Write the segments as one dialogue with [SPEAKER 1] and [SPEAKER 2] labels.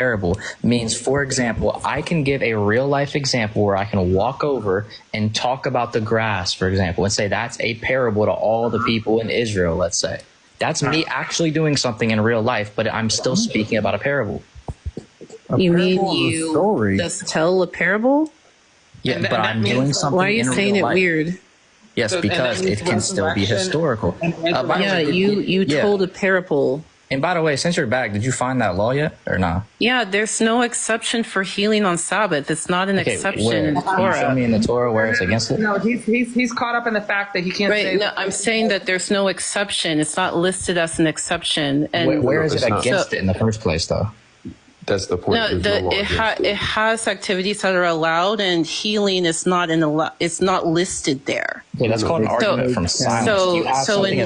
[SPEAKER 1] parable means, for example, I can give a real life example where I can walk over and talk about the grass, for example, and say that's a parable to all the people in Israel, let's say. That's me actually doing something in real life, but I'm still speaking about a parable.
[SPEAKER 2] You mean you just tell a parable?
[SPEAKER 1] Yeah, but I'm doing something.
[SPEAKER 2] Why are you saying it weird?
[SPEAKER 1] Yes, because it can still be historical.
[SPEAKER 2] You told a parable.
[SPEAKER 1] And by the way, since you're back, did you find that law yet or not?
[SPEAKER 2] Yeah, there's no exception for healing on Sabbath. It's not an exception in the Torah.
[SPEAKER 1] Can you show me in the Torah where it's against it?
[SPEAKER 3] No, he's caught up in the fact that he can't say.
[SPEAKER 2] No, I'm saying that there's no exception. It's not listed as an exception. And
[SPEAKER 1] where is it against it in the first place, though?
[SPEAKER 4] That's the point.
[SPEAKER 2] No, it has activities that are allowed, and healing is not it's not listed there.
[SPEAKER 1] Okay, that's called an argument from silence.
[SPEAKER 2] So in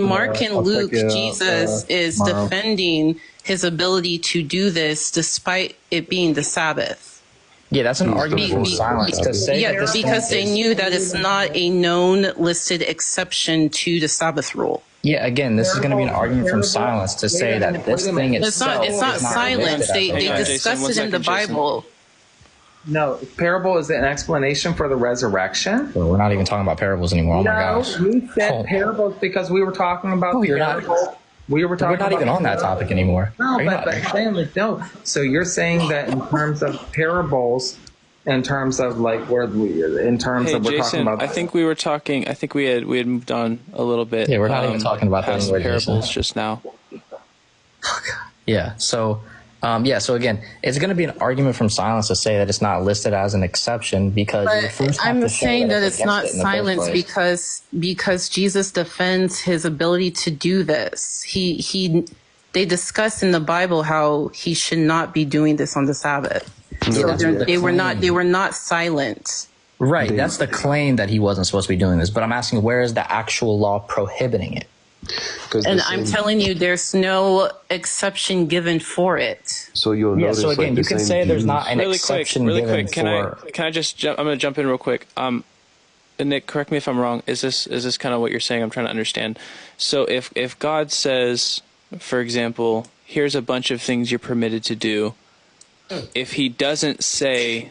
[SPEAKER 2] Mark and Luke, Jesus is defending his ability to do this despite it being the Sabbath.
[SPEAKER 1] Yeah, that's an argument from silence to say
[SPEAKER 2] because they knew that it's not a known listed exception to the Sabbath rule.
[SPEAKER 1] Yeah, again, this is going to be an argument from silence to say that this thing itself
[SPEAKER 2] it's not silence. They discuss it in the Bible.
[SPEAKER 3] No, parable is an explanation for the resurrection.
[SPEAKER 1] Well, we're not even talking about parables anymore. Oh my gosh.
[SPEAKER 3] We said parables because we were talking about parables. We're
[SPEAKER 1] not even on that topic anymore.
[SPEAKER 3] No, but saying like, no. So you're saying that in terms of parables, in terms of like where we're talking about.
[SPEAKER 5] I think we were talking. I think we had moved on a little bit.
[SPEAKER 1] Yeah, we're not even talking about
[SPEAKER 5] past parables just now.
[SPEAKER 1] Yeah. So, So again, it's going to be an argument from silence to say that it's not listed as an exception because
[SPEAKER 2] I'm saying that it's not silence because Jesus defends his ability to do this. They discuss in the Bible how he should not be doing this on the Sabbath. So they were not silent.
[SPEAKER 1] Right. That's the claim that he wasn't supposed to be doing this. But I'm asking, where is the actual law prohibiting it?
[SPEAKER 2] And I'm telling you, there's no exception given for it.
[SPEAKER 4] So you'll notice.
[SPEAKER 1] So again, you can say there's not an exception given for.
[SPEAKER 5] Can I just jump? I'm going to jump in real quick. Nick, correct me if I'm wrong. Is this kind of what you're saying? I'm trying to understand. So if God says, for example, here's a bunch of things you're permitted to do. If he doesn't say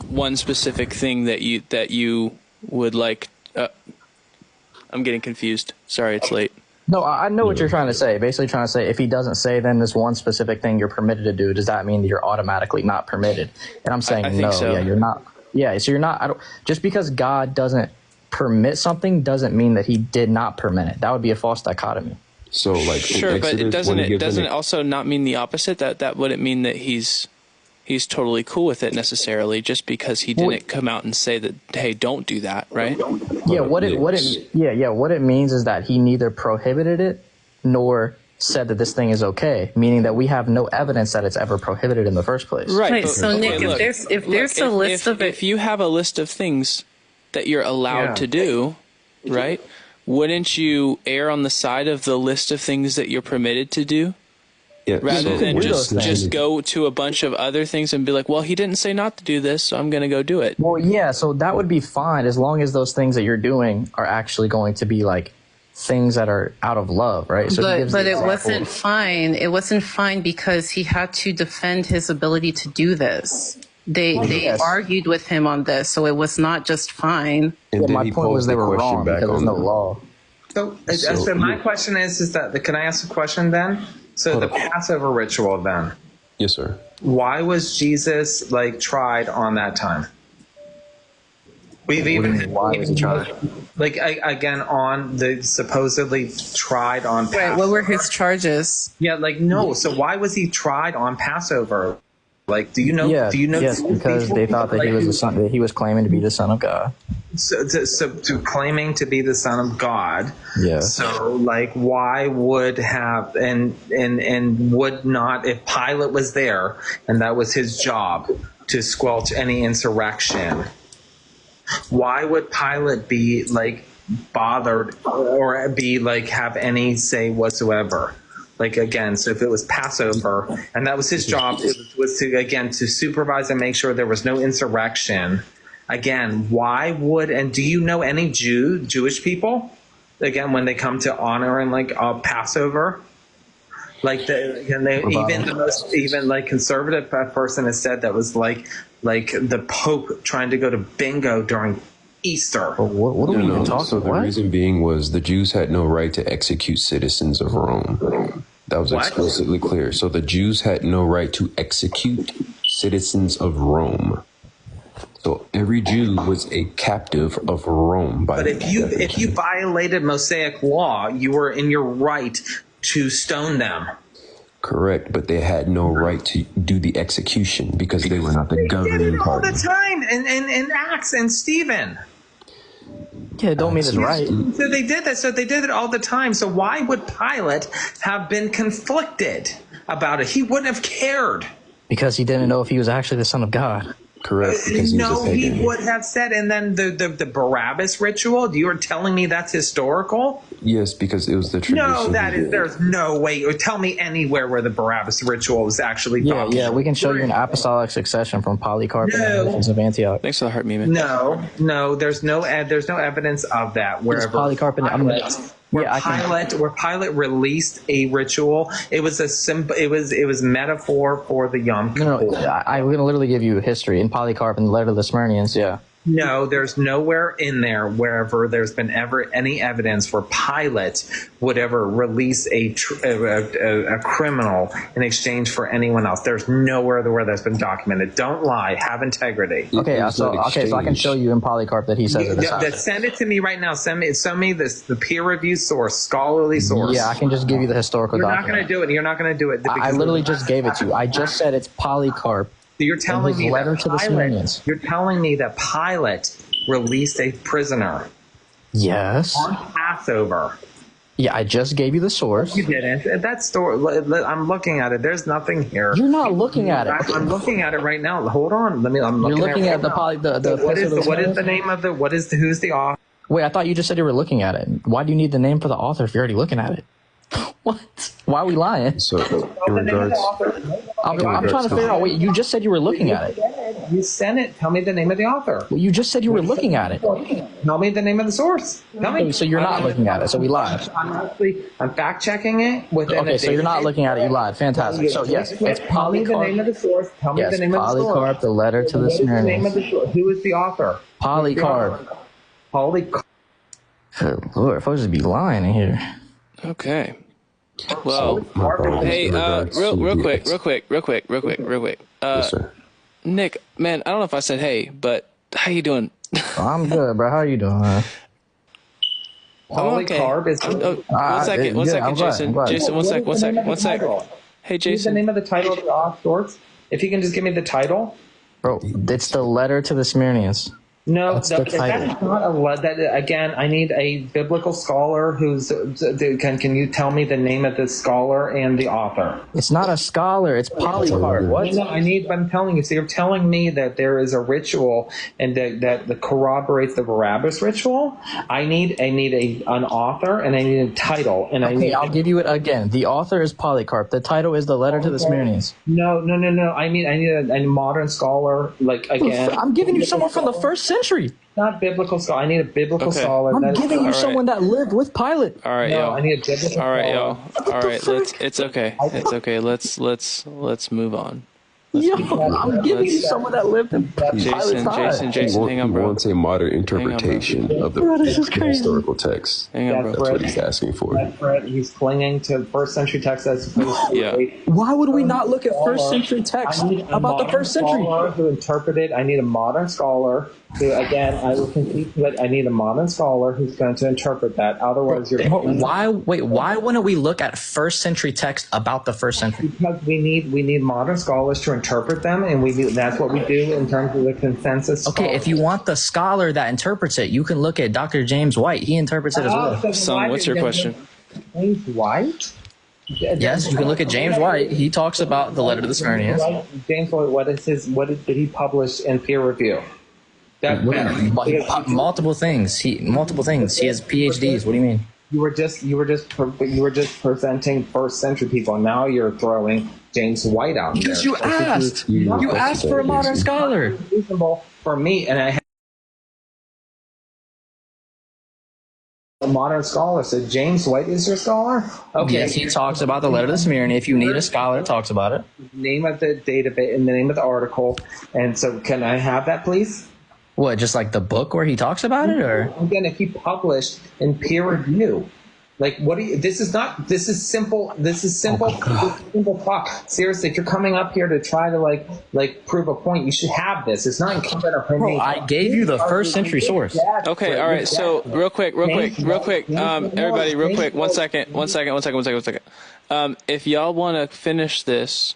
[SPEAKER 5] one specific thing that you would like, I'm getting confused. Sorry, it's late.
[SPEAKER 1] No, I know what you're trying to say. Basically trying to say if he doesn't say then this one specific thing you're permitted to do, does that mean that you're automatically not permitted? And I'm saying no. So. Yeah, you're not. Yeah, so you're not. Just because God doesn't permit something doesn't mean that he did not permit it. That would be a false dichotomy.
[SPEAKER 4] So like
[SPEAKER 5] sure, but it doesn't also not mean the opposite. That wouldn't mean that he's totally cool with it necessarily, just because he didn't come out and say that, hey, don't do that, right?
[SPEAKER 1] Yeah, what it means is that he neither prohibited it nor said that this thing is okay, meaning that we have no evidence that it's ever prohibited in the first place.
[SPEAKER 2] Right. So Nick, if
[SPEAKER 5] you have a list of things that you're allowed to do, right? Wouldn't you err on the side of the list of things that you're permitted to do?
[SPEAKER 4] Yeah,
[SPEAKER 5] rather than just go to a bunch of other things and be like, well, he didn't say not to do this, so I'm going to go do it.
[SPEAKER 1] Well, yeah, so that would be fine as long as those things that you're doing are actually going to be like things that are out of love, right? So
[SPEAKER 2] but it wasn't fine. It wasn't fine because he had to defend his ability to do this. They argued with him on this, so it was not just fine.
[SPEAKER 4] And
[SPEAKER 1] my point was they were wrong because there's no law.
[SPEAKER 3] So my question is that can I ask a question then? So the Passover ritual then.
[SPEAKER 4] Yes, sir.
[SPEAKER 3] Why was Jesus tried on that time?
[SPEAKER 1] Why was he tried?
[SPEAKER 3] Again, on the supposedly tried on Passover.
[SPEAKER 2] Right, what were his charges?
[SPEAKER 3] Yeah, no. So why was he tried on Passover? Do you know?
[SPEAKER 1] Yeah,
[SPEAKER 3] do you know?
[SPEAKER 1] Yes, because they thought that he was the son. That he was claiming to be the Son of God.
[SPEAKER 3] So claiming to be the Son of God.
[SPEAKER 1] Yeah.
[SPEAKER 3] So why would have and would not, if Pilate was there and that was his job to squelch any insurrection? Why would Pilate be bothered or be have any say whatsoever? Again, so if it was Passover and that was his job, it was to supervise and make sure there was no insurrection. Again, why would, and do you know any Jewish people, again, when they come to honor and Passover, Like even the most like conservative person has said that was like the Pope trying to go to bingo during Easter.
[SPEAKER 1] What are we even talking?
[SPEAKER 4] So the reason being was the Jews had no right to execute citizens of Rome. That was explicitly clear. So the Jews had no right to execute citizens of Rome. So every Jew was a captive of Rome. But
[SPEAKER 3] if you violated Mosaic law, you were in your right to stone them.
[SPEAKER 4] Correct, but they had no right to do the execution because they were not the governing party.
[SPEAKER 3] All the time in Acts and Stephen.
[SPEAKER 1] Yeah, don't mean it's right.
[SPEAKER 3] So they did that. So they did it all the time. So why would Pilate have been conflicted about it? He wouldn't have cared.
[SPEAKER 1] Because he didn't know if he was actually the Son of God.
[SPEAKER 4] Correct.
[SPEAKER 3] No, he would have said. And then the Barabbas ritual, you are telling me that's historical?
[SPEAKER 4] Yes, because it was the tradition.
[SPEAKER 3] No, there's no way. Or tell me anywhere where the Barabbas ritual was actually done.
[SPEAKER 1] Yeah, we can show you an apostolic succession from Polycarp and the Christians of Antioch.
[SPEAKER 5] Thanks for the heart, Mima.
[SPEAKER 3] No, there's no evidence of that. Wherever
[SPEAKER 1] Polycarp and
[SPEAKER 3] where Pilate released a ritual, it was it was metaphor for the Yom Kippur.
[SPEAKER 1] No, I'm going to literally give you history in Polycarp and the letter to the Smyrnians. Yeah.
[SPEAKER 3] No, there's nowhere in there wherever there's been ever any evidence where Pilate would ever release a criminal in exchange for anyone else. There's nowhere where that's been documented. Don't lie. Have integrity.
[SPEAKER 1] Okay, so I can show you in Polycarp that he says it.
[SPEAKER 3] Send it to me right now. Send me the peer review source, scholarly source.
[SPEAKER 1] Yeah, I can just give you the historical document.
[SPEAKER 3] You're not going to do it. You're not going to do it.
[SPEAKER 1] I literally just gave it to you. I just said it's Polycarp.
[SPEAKER 3] So you're telling me
[SPEAKER 1] you're
[SPEAKER 3] telling me that Pilate released a prisoner.
[SPEAKER 1] Yes.
[SPEAKER 3] On Passover.
[SPEAKER 1] Yeah, I just gave you the source.
[SPEAKER 3] You didn't. That story. I'm looking at it. There's nothing here.
[SPEAKER 1] You're not looking at it.
[SPEAKER 3] I'm looking at it right now. Hold on.
[SPEAKER 1] You're looking at the
[SPEAKER 3] who's the author?
[SPEAKER 1] Wait, I thought you just said you were looking at it. Why do you need the name for the author if you're already looking at it? What? Why are we lying?
[SPEAKER 4] So, in regards,
[SPEAKER 1] I'm trying to figure out. Wait, you just said you were looking at it.
[SPEAKER 3] You sent it. Tell me the name of the author.
[SPEAKER 1] Well, you just said you were looking at it.
[SPEAKER 3] Tell me the name of the source. Tell me.
[SPEAKER 1] So you're not looking at it. So we lied.
[SPEAKER 3] I'm fact checking it.
[SPEAKER 1] Okay, so you're not looking at it. You lied. Fantastic. So yes, it's Polycarp.
[SPEAKER 3] Tell me the name of the source. Tell me the name of the source.
[SPEAKER 1] Polycarp, the letter to the Smyrnians.
[SPEAKER 3] Who is the author?
[SPEAKER 1] Polycarp.
[SPEAKER 3] Polycarp.
[SPEAKER 1] Good Lord, if I was just be lying in here.
[SPEAKER 5] Okay. Well, hey, real quick.
[SPEAKER 4] Yes, sir.
[SPEAKER 5] Nick, man, I don't know if I said hey, but how you doing?
[SPEAKER 1] I'm good, bro. How you doing, man?
[SPEAKER 3] Polycarp is.
[SPEAKER 5] One second, Jason. Jason, one sec. Hey, Jason.
[SPEAKER 3] What's the name of the title of the author? If you can just give me the title.
[SPEAKER 1] Bro, it's the letter to the Smyrnians.
[SPEAKER 3] No, that's not again, I need a biblical scholar can you tell me the name of the scholar and the author?
[SPEAKER 1] It's not a scholar, it's Polycarp. What?
[SPEAKER 3] No, I'm telling you. So you're telling me that there is a ritual and that corroborates the Barabbas ritual? I need an author and I need a title
[SPEAKER 1] I'll give you it again. The author is Polycarp. The title is the letter to the Smyrnians.
[SPEAKER 3] No. I need a modern scholar, like, again.
[SPEAKER 1] I'm giving you someone from the first century.
[SPEAKER 3] Not biblical scholar. I need a biblical scholar.
[SPEAKER 1] I'm giving you someone that lived with Pilate.
[SPEAKER 5] All right, y'all.
[SPEAKER 3] I need a biblical scholar.
[SPEAKER 5] All right, y'all. All right, it's okay. It's okay. Let's move on.
[SPEAKER 1] I'm giving you someone that lived in Pilate's time.
[SPEAKER 5] Jason, hang on, bro.
[SPEAKER 4] He wants a modern interpretation of the historical text.
[SPEAKER 5] Hang on, bro.
[SPEAKER 4] That's what he's asking for.
[SPEAKER 3] He's clinging to first century text as opposed to
[SPEAKER 1] Why would we not look at first century text about the first century?
[SPEAKER 3] Who interpreted? I need a modern scholar who, again, I will compete, but I need a modern scholar who's going to interpret that. Otherwise,
[SPEAKER 1] why wouldn't we look at first century text about the first century?
[SPEAKER 3] Because we need modern scholars to interpret them, and that's what we do in terms of the consensus.
[SPEAKER 1] Okay, if you want the scholar that interprets it, you can look at Dr. James White. He interprets it as well.
[SPEAKER 5] Son, what's your question?
[SPEAKER 3] James White?
[SPEAKER 1] Yes, you can look at James White. He talks about the letter to the Smyrnians.
[SPEAKER 3] James White, what did he publish in peer review?
[SPEAKER 1] Multiple things. He has PhDs. What do you mean?
[SPEAKER 3] You were just presenting first century people. Now you're throwing James White out there.
[SPEAKER 1] Because you asked. You asked for a modern scholar.
[SPEAKER 3] Reasonable for me, and I a modern scholar. So James White is your scholar? Okay.
[SPEAKER 1] Yes, he talks about the letter to the Smyrna. If you need a scholar that talks about it.
[SPEAKER 3] Name of the database and the name of the article. And so can I have that, please?
[SPEAKER 1] What, just like the book where he talks about it, or?
[SPEAKER 3] Again, if he published in peer review. Like, what do you, this is simple. This is simple. This is simple talk. Seriously, if you're coming up here to try to like prove a point, you should have this. It's not incumbent upon me.
[SPEAKER 1] I gave you the first century source.
[SPEAKER 5] Okay, all right. So real quick. Everybody, real quick. One second. If y'all want to finish this,